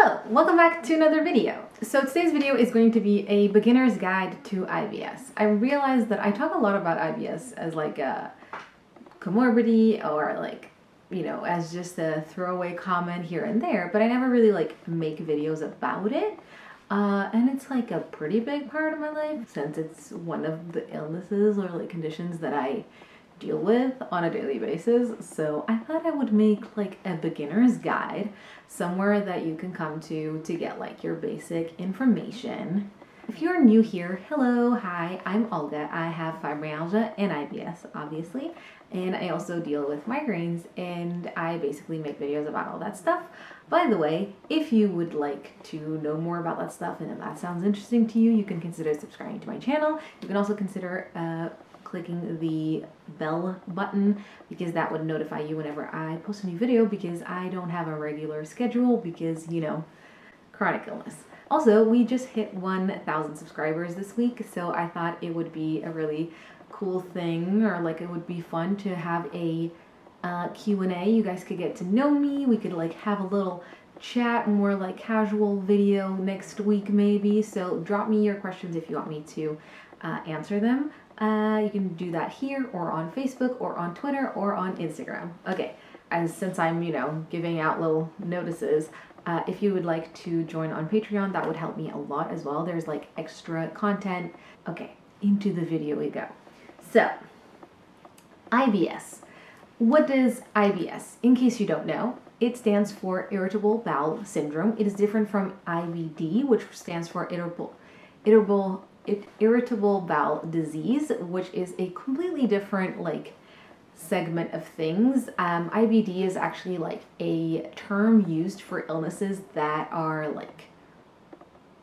Hello, welcome back to another video. So today's video is going to be a beginner's guide to IBS. I realized that I talk a lot about IBS as like a comorbidity or like, you know, as just a throwaway comment here and there, but I never really like make videos about it. And it's like a pretty big part of my life since it's one of the illnesses or like conditions that I deal with on a daily basis. So I thought I would make like a beginner's guide, somewhere that you can come to get like your basic information. If you're new here, hello, hi, I'm Olga. I have fibromyalgia and IBS, obviously, and I also deal with migraines, and I basically make videos about all that stuff. By the way, if you would like to know more about that stuff and if that sounds interesting to you, you can consider subscribing to my channel. You can also consider clicking the bell button, because that would notify you whenever I post a new video, because I don't have a regular schedule because, you know, chronic illness. Also, we just hit 1,000 subscribers this week, so I thought it would be a really cool thing, or like it would be fun to have a Q&A. You guys could get to know me. We could like have a little chat, more like casual video next week maybe. So drop me your questions if you want me to answer them. You can do that here or on Facebook or on Twitter or on Instagram. Okay, and since I'm, you know, giving out little notices, if you would like to join on Patreon, that would help me a lot as well. There's like extra content. Okay, into the video we go. So, IBS. What is IBS? In case you don't know, it stands for irritable bowel syndrome. It is different from IBD, which stands for irritable bowel disease, which is a completely different like segment of things. IBD is actually like a term used for illnesses that are like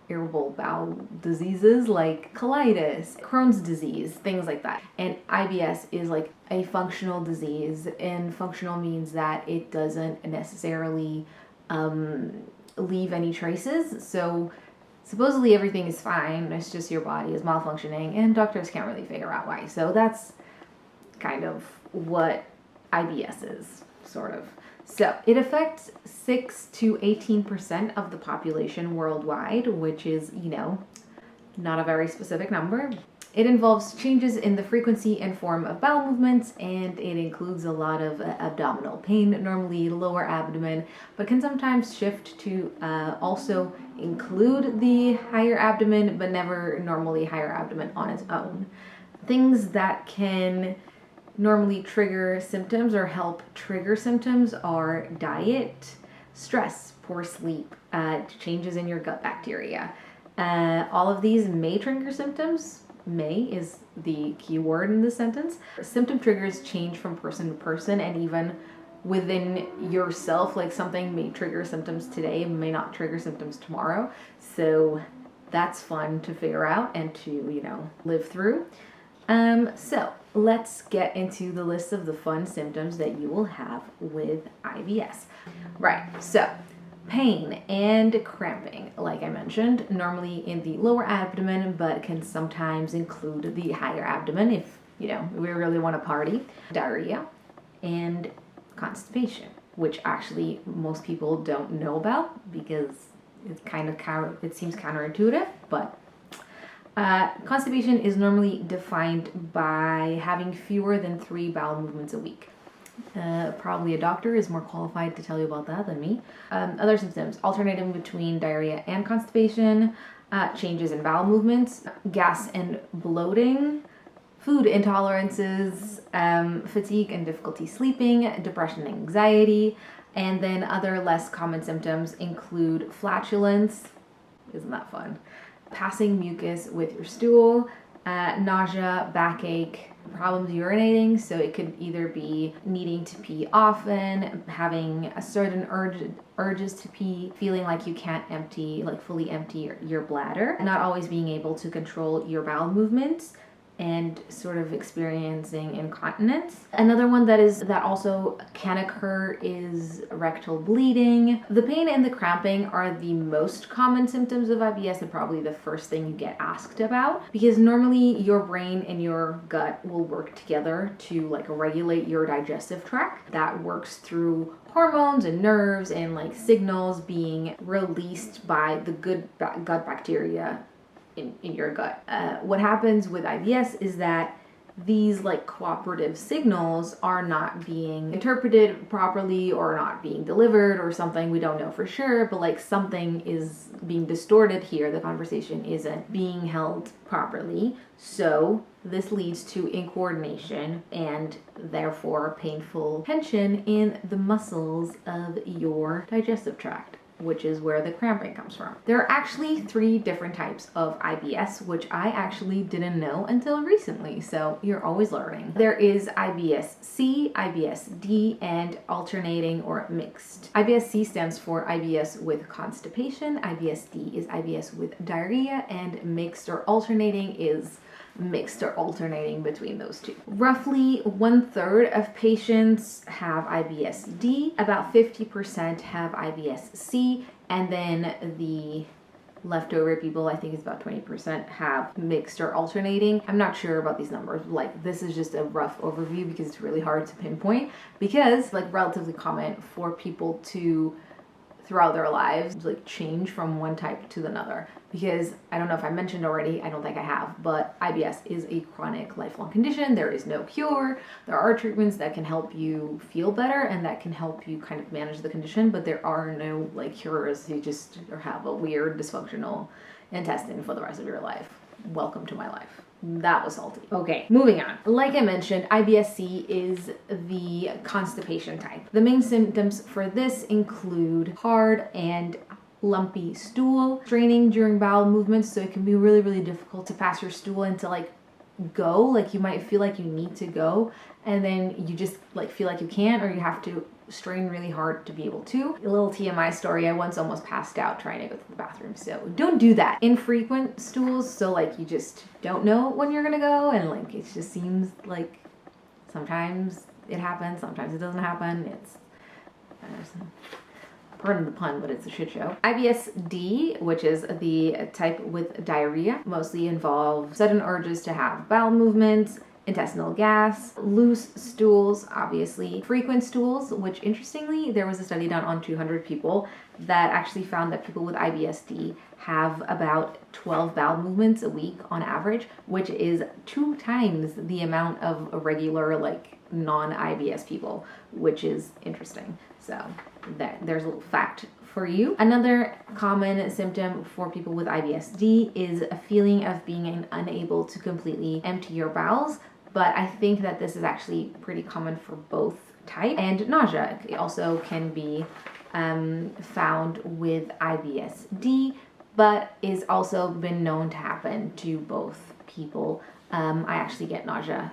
irritable bowel diseases, like colitis, Crohn's disease, things like that. And IBS is like a functional disease, and functional means that it doesn't necessarily leave any traces. So supposedly everything is fine, it's just your body is malfunctioning, and doctors can't really figure out why. So that's kind of what IBS is, sort of. So it affects 6 to 18% of the population worldwide, which is, you know, not a very specific number. It involves changes in the frequency and form of bowel movements, and it includes a lot of abdominal pain, normally lower abdomen, but can sometimes shift to also include the higher abdomen, but never normally higher abdomen on its own. Things that can normally trigger symptoms or help trigger symptoms are diet, stress, poor sleep, changes in your gut bacteria. All of these may trigger symptoms. May is the key word in this sentence. Symptom triggers change from person to person, and even within yourself, like something may trigger symptoms today, may not trigger symptoms tomorrow. So that's fun to figure out and to, you know, live through. So let's get into the list of the fun symptoms that you will have with IBS. Right, so pain and cramping, like I mentioned, normally in the lower abdomen, but can sometimes include the higher abdomen if, you know, we really want to party. Diarrhea and constipation, which actually most people don't know about because it's kind of it seems counterintuitive, but constipation is normally defined by having fewer than 3 bowel movements a week. Probably a doctor is more qualified to tell you about that than me. Other symptoms, alternating between diarrhea and constipation, changes in bowel movements, gas and bloating, food intolerances, fatigue and difficulty sleeping, depression and anxiety, and then other less common symptoms include flatulence, isn't that fun? Passing mucus with your stool, nausea, backache, problems urinating, so it could either be needing to pee often, having a certain urges to pee, feeling like you can't fully empty your bladder, not always being able to control your bowel movements, and sort of experiencing incontinence. Another one that also can occur is rectal bleeding. The pain and the cramping are the most common symptoms of IBS and probably the first thing you get asked about, because normally your brain and your gut will work together to like regulate your digestive tract. That works through hormones and nerves and like signals being released by the good gut bacteria in your gut. What happens with IBS is that these like cooperative signals are not being interpreted properly or not being delivered or something. We don't know for sure, but like something is being distorted here. The conversation isn't being held properly. So this leads to incoordination and therefore painful tension in the muscles of your digestive tract, which is where the cramping comes from. There are actually 3 different types of IBS, which I actually didn't know until recently, so you're always learning. There is IBS-C, IBS-D, and alternating or mixed. IBS-C stands for IBS with constipation, IBS-D is IBS with diarrhea, and mixed or alternating is mixed or alternating between those two. Roughly 1/3 of patients have IBS-D, about 50% have IBS-C, and then the leftover people, I think it's about 20%, have mixed or alternating. I'm not sure about these numbers. Like, this is just a rough overview because it's really hard to pinpoint, because like relatively common for people to throughout their lives like change from one type to another, because I don't know if I mentioned already, I don't think I have, but IBS is a chronic lifelong condition. There is no cure. There are treatments that can help you feel better and that can help you kind of manage the condition, but there are no like cures. You just have a weird dysfunctional intestine for the rest of your life. Welcome to my life. That was salty. Okay, moving on. Like I mentioned, IBS-C is the constipation type. The main symptoms for this include hard and lumpy stool, straining during bowel movements, so it can be really, really difficult to pass your stool and to like go. Like you might feel like you need to go and then you just like feel like you can't, or you have to strain really hard to be able to. A little TMI story, I once almost passed out trying to go to the bathroom, so don't do that. Infrequent stools, so like you just don't know when you're gonna go, and like it just seems like sometimes it happens, sometimes it doesn't happen. It's pardon the pun, but it's a shit show. IBS-D, which is the type with diarrhea, mostly involves sudden urges to have bowel movements, intestinal gas, loose stools, obviously, frequent stools, which interestingly, there was a study done on 200 people that actually found that people with IBS-D have about 12 bowel movements a week on average, which is 2 times the amount of regular, like, non-IBS people, which is interesting. So there's a little fact for you. Another common symptom for people with IBS-D is a feeling of being unable to completely empty your bowels, but I think that this is actually pretty common for both types. And nausea also can be found with IBS-D, but is also been known to happen to both people. I actually get nausea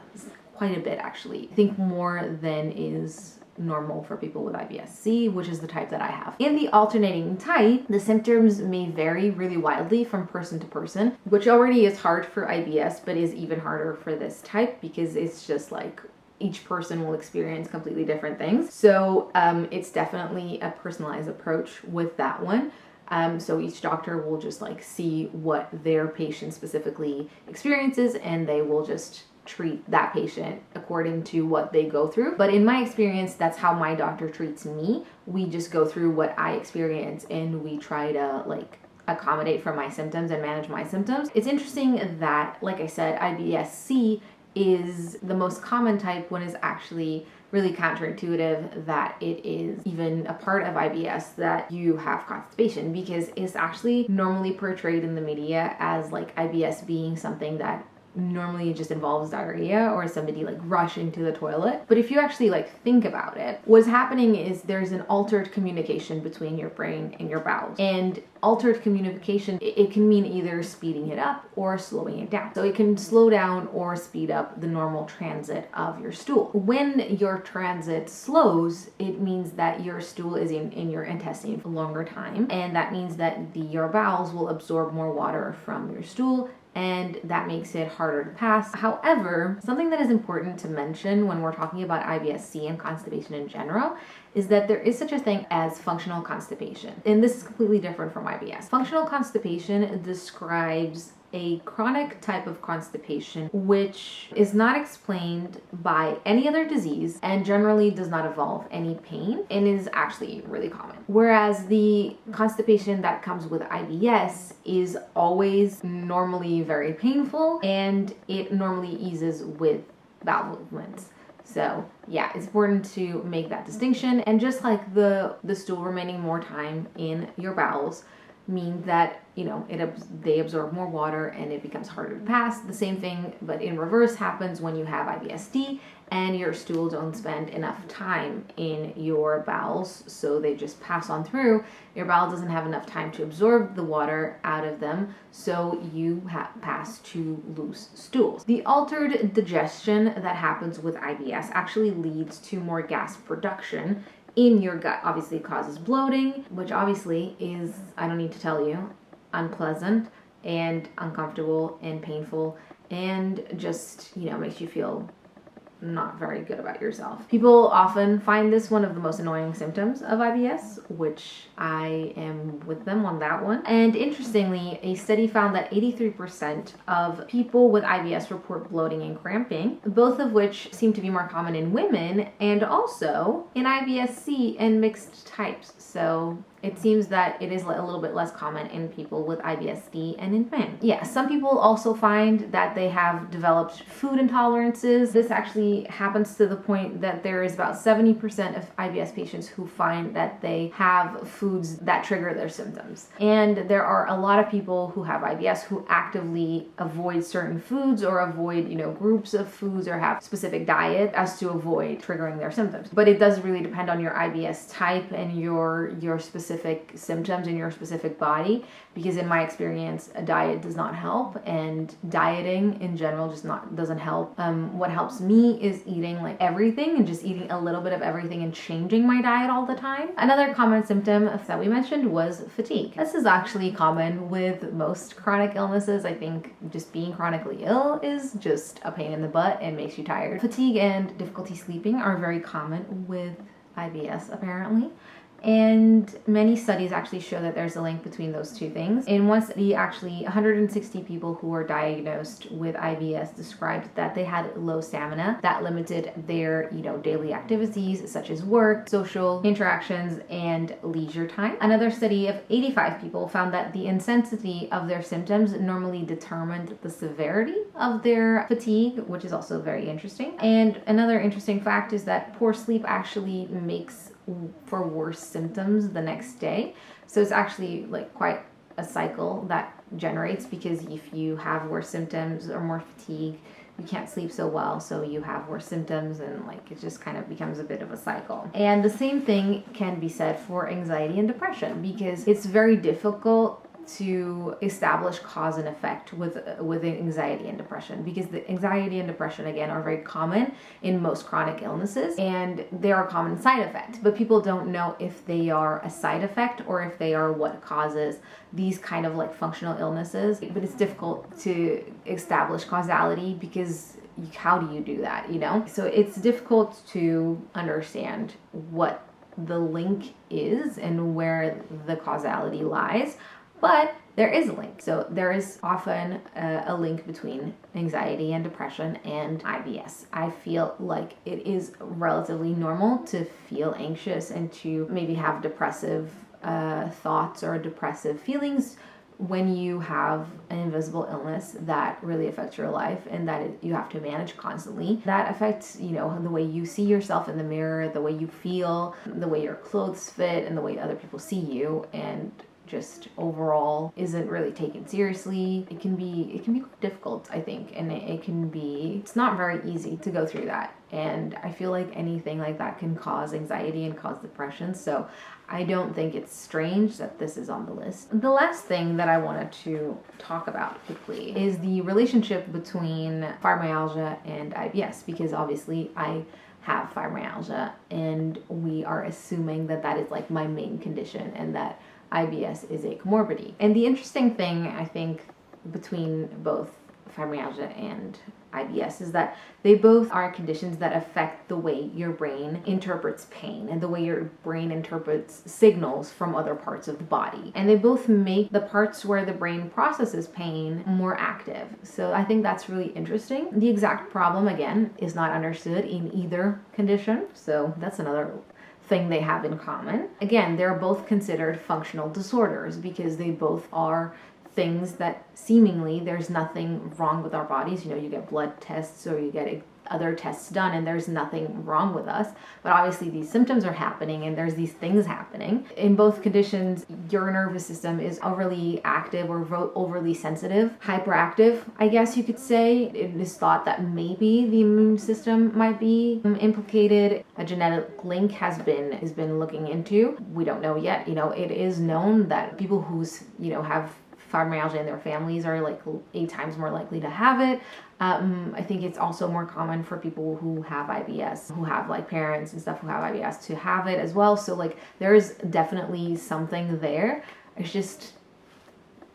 quite a bit, actually. I think more than is normal for people with IBS-C, which is the type that I have. In the alternating type, the symptoms may vary really wildly from person to person, which already is hard for IBS, but is even harder for this type because it's just like each person will experience completely different things. So it's definitely a personalized approach with that one. So each doctor will just like see what their patient specifically experiences, and they will just treat that patient according to what they go through. But in my experience, that's how my doctor treats me. We just go through what I experience and we try to like accommodate for my symptoms and manage my symptoms. It's interesting that, like I said, IBS-C is the most common type when it's actually really counterintuitive that it is even a part of IBS that you have constipation, because it's actually normally portrayed in the media as like IBS being something that normally it just involves diarrhea or somebody like rushing to the toilet. But if you actually like think about it, what's happening is there's an altered communication between your brain and your bowels. And altered communication, it can mean either speeding it up or slowing it down. So it can slow down or speed up the normal transit of your stool. When your transit slows, it means that your stool is in your intestine for a longer time. And that means that your bowels will absorb more water from your stool, and that makes it harder to pass. However, something that is important to mention when we're talking about IBS-C and constipation in general is that there is such a thing as functional constipation. And this is completely different from IBS. Functional constipation describes a chronic type of constipation which is not explained by any other disease and generally does not involve any pain and is actually really common. Whereas the constipation that comes with IBS is always normally very painful and it normally eases with bowel movements. So yeah, it's important to make that distinction. And just like the stool remaining more time in your bowels means that, you know, they absorb more water and it becomes harder to pass. The same thing, but in reverse, happens when you have IBS-D and your stool don't spend enough time in your bowels, so they just pass on through. Your bowel doesn't have enough time to absorb the water out of them, so you pass to loose stools. The altered digestion that happens with IBS actually leads to more gas production in your gut. Obviously, it causes bloating, which obviously is, I don't need to tell you, unpleasant and uncomfortable and painful and just, you know, makes you feel not very good about yourself. People often find this one of the most annoying symptoms of IBS, which I am with them on that one. And interestingly, a study found that 83% of people with IBS report bloating and cramping, both of which seem to be more common in women and also in IBS-C and mixed types. So it seems that it is a little bit less common in people with IBS-D and in men. Yeah, some people also find that they have developed food intolerances. This actually happens to the point that there is about 70% of IBS patients who find that they have foods that trigger their symptoms. And there are a lot of people who have IBS who actively avoid certain foods or avoid, you know, groups of foods or have specific diet as to avoid triggering their symptoms. But it does really depend on your IBS type and your specific symptoms in your specific body, because in my experience a diet does not help and dieting in general just doesn't help. What helps me is eating like everything and just eating a little bit of everything and changing my diet all the time. Another common symptom that we mentioned was fatigue. This is actually common with most chronic illnesses. I think just being chronically ill is just a pain in the butt and makes you tired. Fatigue and difficulty sleeping are very common with IBS apparently. And many studies actually show that there's a link between those two things. In one study, actually 160 people who were diagnosed with IBS described that they had low stamina that limited their, you know, daily activities such as work, social interactions, and leisure time. Another study of 85 people found that the intensity of their symptoms normally determined the severity of their fatigue, which is also very interesting. And another interesting fact is that poor sleep actually makes for worse symptoms the next day. So it's actually like quite a cycle that generates, because if you have worse symptoms or more fatigue, you can't sleep so well, so you have worse symptoms, and like it just kind of becomes a bit of a cycle. And the same thing can be said for anxiety and depression, because it's very difficult to establish cause and effect with anxiety and depression, because the anxiety and depression again are very common in most chronic illnesses and they are a common side effect, but people don't know if they are a side effect or if they are what causes these kind of like functional illnesses. But it's difficult to establish causality, because how do you do that, you know? So it's difficult to understand what the link is and where the causality lies. But there is a link. So there is often a link between anxiety and depression and IBS. I feel like it is relatively normal to feel anxious and to maybe have depressive thoughts or depressive feelings when you have an invisible illness that really affects your life and that you have to manage constantly. That affects, you know, the way you see yourself in the mirror, the way you feel, the way your clothes fit, and the way other people see you, and just overall isn't really taken seriously. It can be quite difficult, I think, and it's not very easy to go through that. And I feel like anything like that can cause anxiety and cause depression. So I don't think it's strange that this is on the list. The last thing that I wanted to talk about quickly is the relationship between fibromyalgia and IBS, because obviously I have fibromyalgia and we are assuming that that is like my main condition and that IBS is a comorbidity. And the interesting thing, I think, between both fibromyalgia and IBS is that they both are conditions that affect the way your brain interprets pain and the way your brain interprets signals from other parts of the body. And they both make the parts where the brain processes pain more active. So I think that's really interesting. The exact problem, again, is not understood in either condition. So that's another thing they have in common. Again, they're both considered functional disorders because they both are things that seemingly there's nothing wrong with our bodies. You know, you get blood tests or you get other tests done and there's nothing wrong with us. But obviously these symptoms are happening and there's these things happening. In both conditions, your nervous system is overly active or overly sensitive, hyperactive, I guess you could say. It is thought that maybe the immune system might be implicated. A genetic link has been looking into. We don't know yet. You know, it is known that people who's, you know, have fibromyalgia in their families are like 8 times more likely to have it. I think it's also more common for people who have IBS, who have like parents and stuff who have IBS to have it as well. So like there is definitely something there. It's just,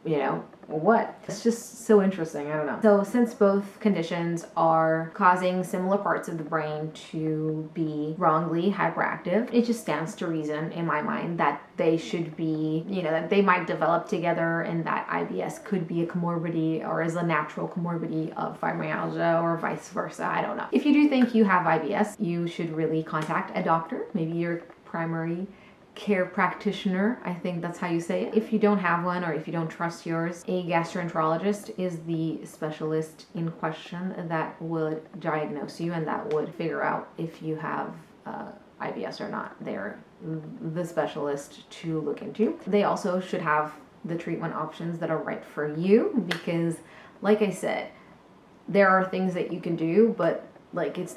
you know, what? It's just so interesting. I don't know. So since both conditions are causing similar parts of the brain to be wrongly hyperactive, it just stands to reason in my mind that they should be, you know, that they might develop together and that IBS could be a comorbidity or is a natural comorbidity of fibromyalgia or vice versa. I don't know. If you do think you have IBS, you should really contact a doctor, maybe your primary care practitioner, I think that's how you say it. If you don't have one or if you don't trust yours, a gastroenterologist is the specialist in question that would diagnose you and that would figure out if you have IBS or not. They're the specialist to look into. They also should have the treatment options that are right for you because, like I said, there are things that you can do, but like it's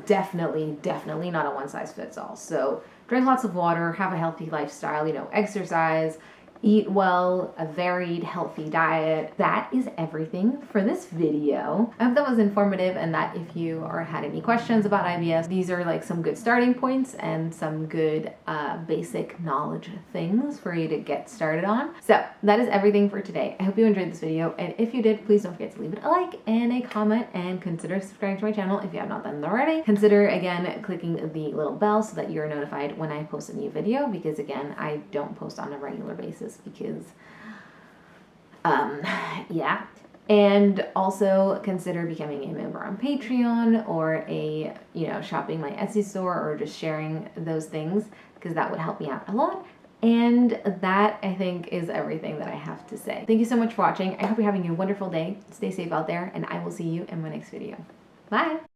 definitely not a one-size-fits-all. So drink lots of water, have a healthy lifestyle, you know, exercise, eat well, a varied, healthy diet. That is everything for this video. I hope that was informative and that if you had any questions about IBS, these are like some good starting points and some good basic knowledge things for you to get started on. So that is everything for today. I hope you enjoyed this video, and if you did, please don't forget to leave it a like and a comment and consider subscribing to my channel if you have not done that already. Consider again clicking the little bell so that you're notified when I post a new video, because again, I don't post on a regular basis because yeah. And also consider becoming a member on Patreon or shopping my Etsy store or just sharing those things, because that would help me out a lot. And that, I think, is everything that I have to say. Thank you so much for watching. I hope you're having a wonderful day. Stay safe out there, and I will see you in my next video. Bye!